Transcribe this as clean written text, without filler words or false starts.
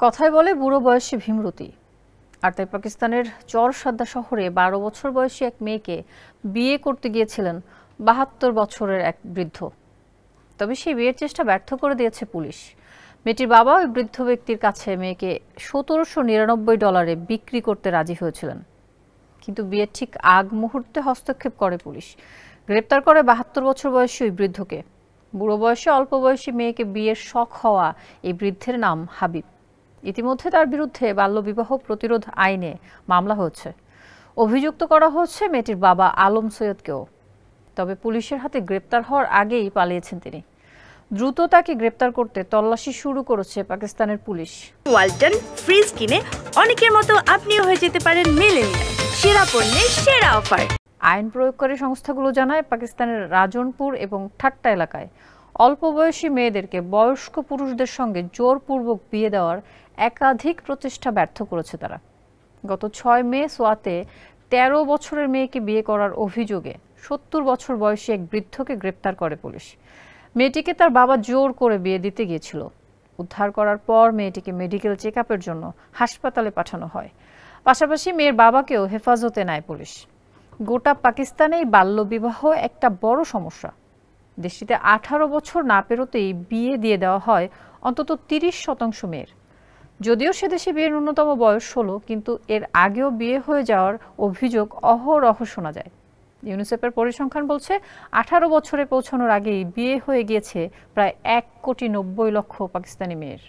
কথায় বলে বুড়ো বয়সে ভীমরতি। আর তাই পাকিস্তানের চরসাদ্দা শহরে ১২ বছর বয়সী এক মেয়েকে বিয়ে করতে গিয়েছিলেন ৭২ বছরের এক বৃদ্ধ। তবে সেই বিয়ের চেষ্টা ব্যর্থ করে দিয়েছে পুলিশ। মেয়েটির বাবা ওই বৃদ্ধ ব্যক্তির কাছে মেয়েকে $১৭৯৯ বিক্রি করতে রাজি হয়েছিলেন, কিন্তু বিয়ের ঠিক আগ মুহূর্তে হস্তক্ষেপ করে পুলিশ। গ্রেপ্তার করে ৭২ বছর বয়সী ওই বৃদ্ধকে। বুড়ো বয়সে অল্প বয়সী মেয়েকে বিয়ের শখ হওয়া এই বৃদ্ধের নাম হাবিব। ইতিমধ্যে তার বিরুদ্ধে বাল্যবিবাহ প্রতিরোধ আইনে মামলা হয়েছে। অভিযুক্ত করা হচ্ছে মেয়েটির বাবা আলম সৈয়দকেও। তবে পুলিশের হাতে গ্রেপ্তার হওয়ার আগেই পালিয়েছেন তিনি। দ্রুত তাকে গ্রেপ্তার করতে তল্লাশি শুরু করেছে পাকিস্তানের পুলিশ। ওয়ালটন ফ্রিজ কিনে অনেকের মতো আপনিও হয়ে যেতে পারেন মিলেনিয়াল। সেরা পণ্যের সেরা অফার। আইন প্রয়োগকারী সংস্থাগুলো জানায়, পাকিস্তানের রাজনপুর এবং ঠাট্টা এলাকায় অল্প বয়সী মেয়েদেরকে বয়স্ক পুরুষদের সঙ্গে জোরপূর্বক বিয়ে দেওয়ার একাধিক প্রচেষ্টা ব্যর্থ করেছে তারা। গত ৬ মে সোয়াতে ১৩ বছরের মেয়েকে বিয়ে করার অভিযোগে ৭০ বছর বয়সী এক বৃদ্ধকে গ্রেপ্তার করে পুলিশ। মেয়েটিকে তার বাবা জোর করে বিয়ে দিতে গিয়েছিল। উদ্ধার করার পর মেয়েটিকে মেডিকেল চেকআপের জন্য হাসপাতালে পাঠানো হয়। পাশাপাশি মেয়ের বাবাকেও হেফাজতে নেয় পুলিশ। গোটা পাকিস্তানেই বাল্যবিবাহ একটা বড় সমস্যা। দেশটিতে ১৮ বছর না পেরোতেই বিয়ে দিয়ে দেওয়া হয় অন্তত ৩০% মেয়ের। যদিও সে দেশে বিয়ের ন্যূনতম বয়স ১৬, কিন্তু এর আগেও বিয়ে হয়ে যাওয়ার অভিযোগ অহরহ শোনা যায়। ইউনিসেফের পরিসংখ্যান বলছে, ১৮ বছরে পৌঁছানোর আগেই বিয়ে হয়ে গিয়েছে প্রায় ১,৯০,০০,০০০ পাকিস্তানি মেয়ের।